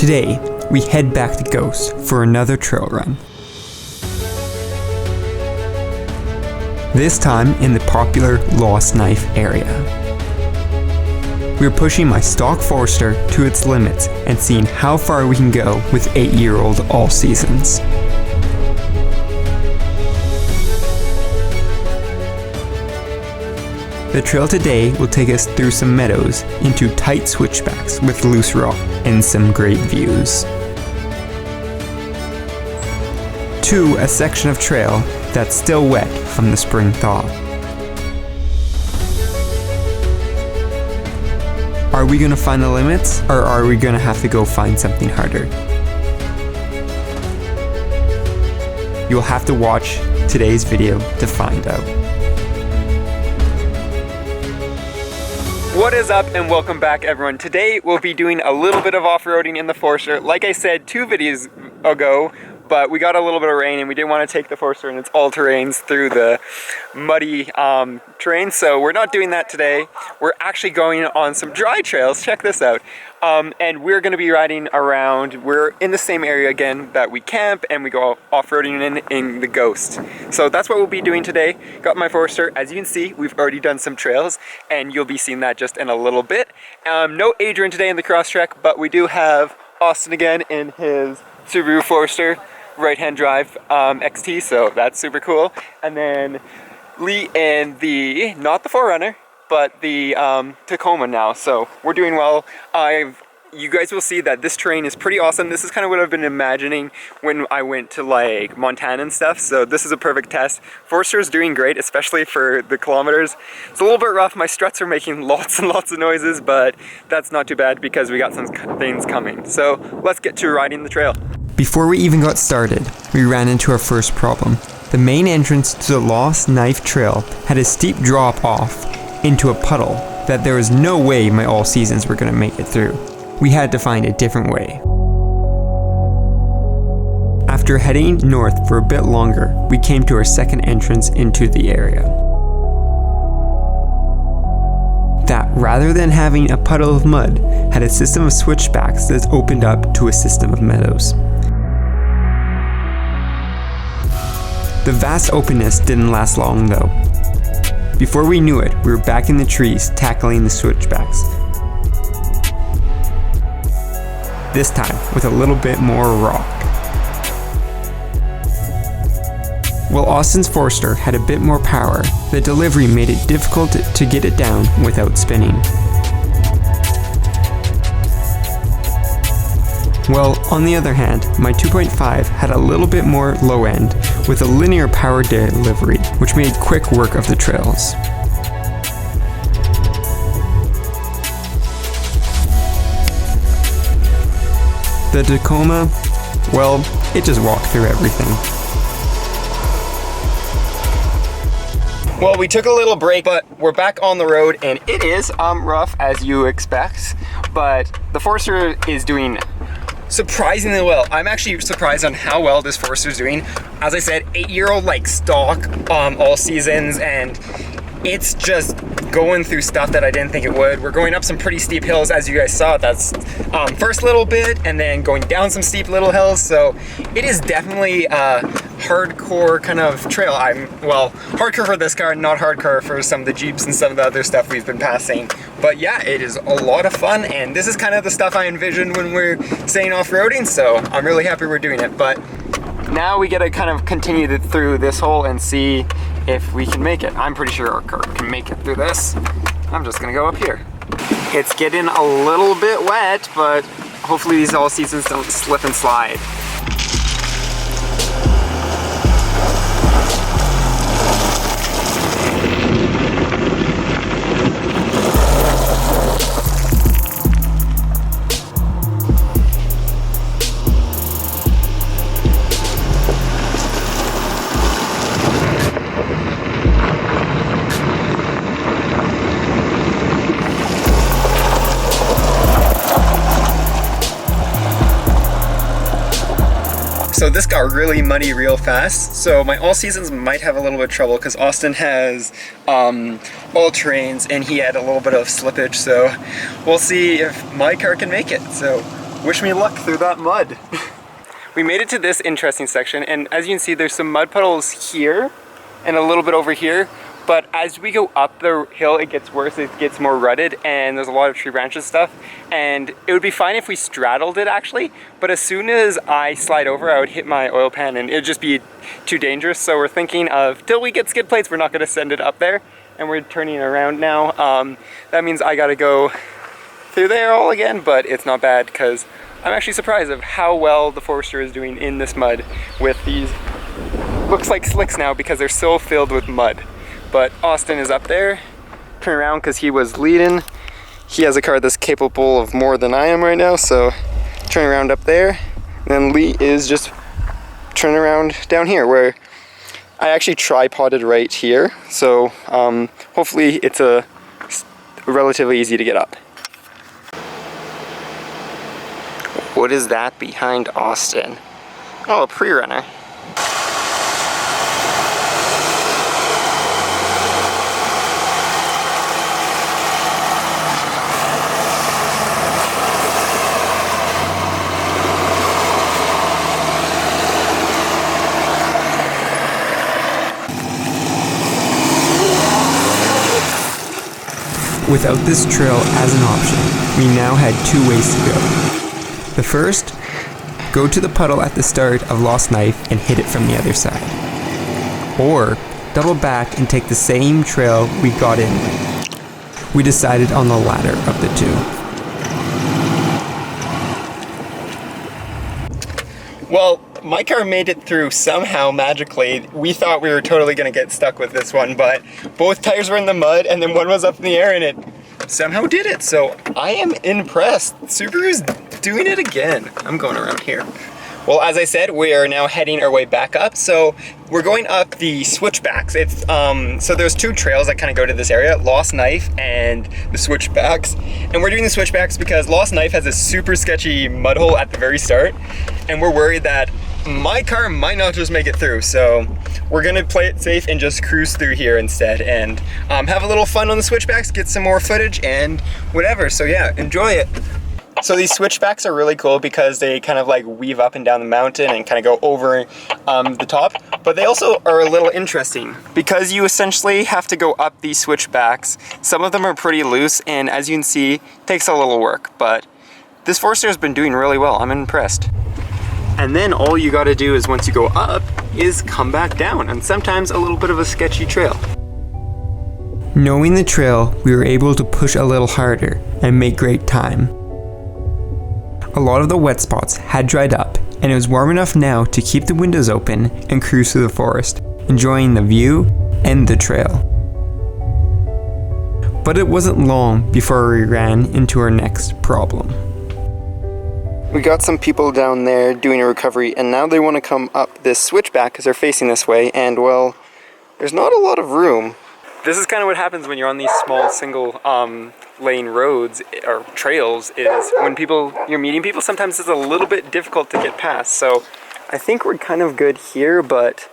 Today, we head back to Ghost for another trail run. This time in the popular Lost Knife area. We're pushing my stock Forester to its limits and seeing how far we can go with 8-year-old all seasons. The trail today will take us through some meadows into tight switchbacks with loose rock and some great views. To a section of trail that's still wet from the spring thaw. Are we gonna find the limits, or are we gonna have to go find something harder? You'll have to watch today's video to find out. What is up and welcome back everyone. Today we'll be doing a little bit of off-roading in the Forester. Like I said 2 videos ago, but we got a little bit of rain and we didn't want to take the Forester and its all-terrains through the muddy terrain, so we're not doing that today. We're actually going on some dry trails. Check this out. And we're going to be riding around. We're in the same area again that we camp and we go off-roading in the Ghost. So that's what we'll be doing today. Got my Forester. As you can see, we've already done some trails and you'll be seeing that just in a little bit. No Adrian today in the Crosstrek, but we do have Austin again in his Subaru Forester right-hand drive XT, so that's super cool. And then Lee in the, not the 4Runner, but the Tacoma now, so we're doing well. You guys will see that this terrain is pretty awesome. This is kind of what I've been imagining when I went to like Montana and stuff, so this is a perfect test. Forester is doing great, especially for the kilometers. It's a little bit rough. My struts are making lots and lots of noises, but that's not too bad because we got some things coming. So let's get to riding the trail. Before we even got started, we ran into our first problem. The main entrance to the Lost Knife Trail had a steep drop off into a puddle that there was no way my all seasons were going to make it through. We had to find a different way. After heading north for a bit longer, we came to our second entrance into the area. That, rather than having a puddle of mud, had a system of switchbacks that opened up to a system of meadows. The vast openness didn't last long though. Before we knew it, we were back in the trees tackling the switchbacks. This time with a little bit more rock. While Austin's Forester had a bit more power, the delivery made it difficult to get it down without spinning. Well, on the other hand, my 2.5 had a little bit more low end with a linear power delivery, which made quick work of the trails. The Tacoma, well, it just walked through everything. Well, we took a little break, but we're back on the road and it is rough as you expect, but the Forester is doing surprisingly well. I'm actually surprised on how well this Forester is doing. As I said, 8-year-old like stock all seasons, and it's just going through stuff that I didn't think it would. We're going up some pretty steep hills, as you guys saw. That's first little bit and then going down some steep little hills, so it is definitely a hardcore kind of trail. Well, hardcore for this car, not hardcore for some of the Jeeps and some of the other stuff we've been passing. But yeah, it is a lot of fun, and this is kind of the stuff I envisioned when we're saying off-roading, so I'm really happy we're doing it. But now we gotta kind of continue through this hole and see if we can make it. I'm pretty sure our car can make it through this. I'm just gonna go up here. It's getting a little bit wet, but hopefully these all seasons don't slip and slide. So this got really muddy real fast, so my all seasons might have a little bit of trouble because Austin has all terrains and he had a little bit of slippage, so we'll see if my car can make it. So wish me luck through that mud. We made it to this interesting section, and as you can see, there's some mud puddles here and a little bit over here. But as we go up the hill, it gets worse, it gets more rutted, and there's a lot of tree branches stuff. And it would be fine if we straddled it actually, but as soon as I slide over, I would hit my oil pan and it would just be too dangerous. So we're thinking of, till we get skid plates, we're not gonna send it up there. And we're turning around now. That means I gotta go through there all again, but it's not bad because I'm actually surprised of how well the Forester is doing in this mud with these, looks like slicks now because they're so filled with mud. But Austin is up there. Turn around because he was leading. He has a car that's capable of more than I am right now, so turn around up there. And then Lee is just turning around down here where I actually tripoded right here. So hopefully it's relatively easy to get up. What is that behind Austin? Oh, a pre-runner. Without this trail as an option, we now had two ways to go. The first, go to the puddle at the start of Lost Knife and hit it from the other side. Or, double back and take the same trail we got in with. We decided on the latter of the two. Well, my car made it through somehow magically. We thought we were totally gonna get stuck with this one, but both tires were in the mud and then one was up in the air and it somehow did it. So I am impressed. Subaru's doing it again. I'm going around here. Well, as I said, we are now heading our way back up. So we're going up the Switchbacks. It's so there's two trails that kind of go to this area, Lost Knife and the Switchbacks. And we're doing the Switchbacks because Lost Knife has a super sketchy mud hole at the very start. And we're worried that my car might not just make it through. So we're gonna play it safe and just cruise through here instead and have a little fun on the Switchbacks, get some more footage and whatever. So yeah, enjoy it. So these Switchbacks are really cool because they kind of like weave up and down the mountain and kind of go over the top, but they also are a little interesting because you essentially have to go up these Switchbacks. Some of them are pretty loose and as you can see, it takes a little work, but this Forester has been doing really well. I'm impressed. And then all you gotta do is once you go up is come back down, and sometimes a little bit of a sketchy trail. Knowing the trail, we were able to push a little harder and make great time. A lot of the wet spots had dried up, and it was warm enough now to keep the windows open and cruise through the forest, enjoying the view and the trail. But it wasn't long before we ran into our next problem. We got some people down there doing a recovery, and now they want to come up this switchback because they're facing this way, and well, there's not a lot of room. This is kind of what happens when you're on these small single lane roads or trails, is when you're meeting people, sometimes it's a little bit difficult to get past. So I think we're kind of good here, but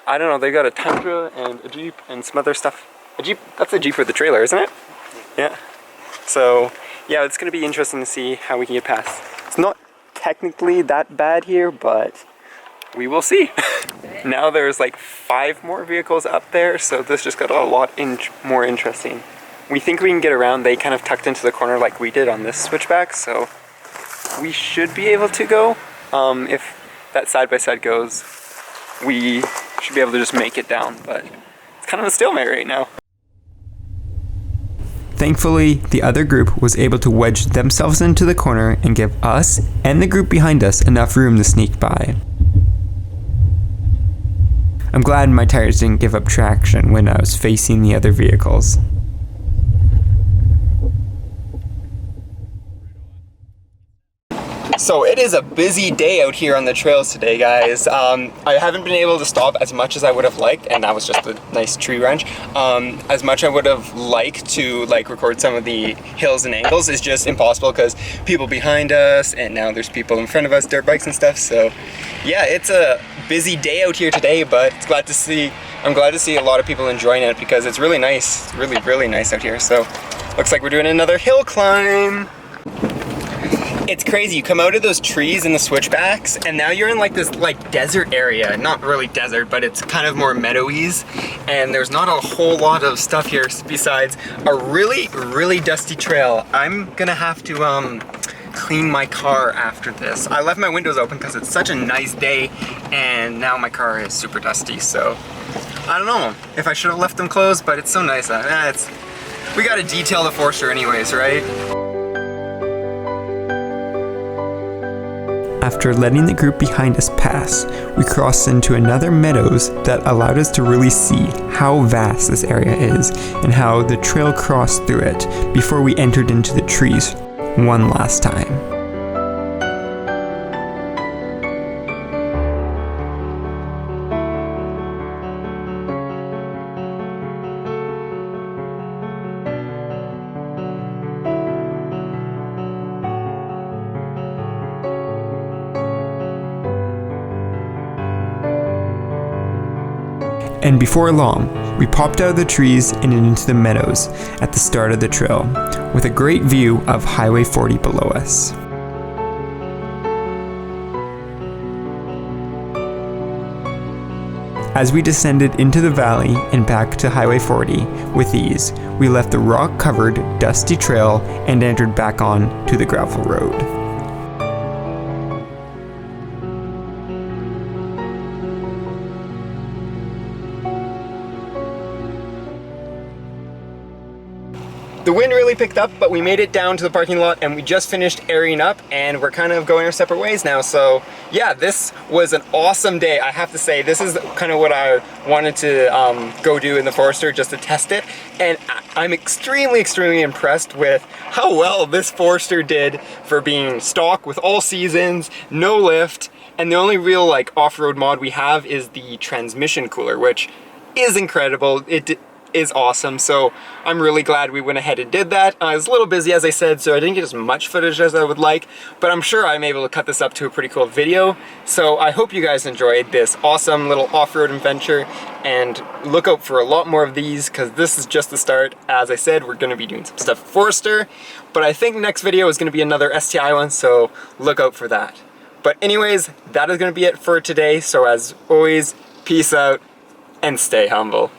I don't know, they got a Tundra and a Jeep and some other stuff. A Jeep, that's a Jeep for the trailer, isn't it? Yeah. So yeah, it's gonna be interesting to see how we can get past. It's not technically that bad here, but we will see. Now there's like 5 more vehicles up there, so this just got a lot more interesting. We think we can get around. They kind of tucked into the corner like we did on this switchback, so we should be able to go. If that side-by-side goes, we should be able to just make it down, but it's kind of a stalemate right now. Thankfully, the other group was able to wedge themselves into the corner and give us and the group behind us enough room to sneak by. I'm glad my tires didn't give up traction when I was facing the other vehicles. So it is a busy day out here on the trails today, guys. I haven't been able to stop as much as I would have liked, and that was just a nice tree wrench. As much I would have liked to record some of the hills and angles is just impossible because people behind us, and now there's people in front of us, dirt bikes and stuff. So yeah, it's a busy day out here today, but I'm glad to see a lot of people enjoying it because it's really nice. It's really, really nice out here. So looks like we're doing another hill climb. It's crazy. You come out of those trees in the switchbacks, and now you're in like this like desert area. Not really desert, but it's kind of more meadowy, and there's not a whole lot of stuff here besides a really dusty trail. I'm gonna have to clean my car after this. I left my windows open because it's such a nice day, and now my car is super dusty, so I don't know if I should have left them closed, but it's so nice. We gotta detail the Forester anyways, right? After letting the group behind us pass, we crossed into another meadows that allowed us to really see how vast this area is and how the trail crossed through it before we entered into the trees one last time. And before long, we popped out of the trees and into the meadows at the start of the trail, with a great view of Highway 40 below us. As we descended into the valley and back to Highway 40 with ease, we left the rock-covered, dusty trail and entered back on to the gravel road. The wind really picked up, but we made it down to the parking lot and we just finished airing up and we're kind of going our separate ways now. So yeah, this was an awesome day. I have to say, this is kind of what I wanted to go do in the Forester, just to test it. And I'm extremely impressed with how well this Forester did for being stock with all seasons, no lift, and the only real like off-road mod we have is the transmission cooler, which is incredible. It is awesome, so I'm really glad we went ahead and did that. I was a little busy, as I said, so I didn't get as much footage as I would like, but I'm sure I'm able to cut this up to a pretty cool video. So I hope you guys enjoyed this awesome little off-road adventure, and look out for a lot more of these, because this is just the start. As I said, we're going to be doing some stuff for Forester, but I think next video is going to be another STI one, so look out for that. But anyways, that is going to be it for today, so as always, peace out and stay humble.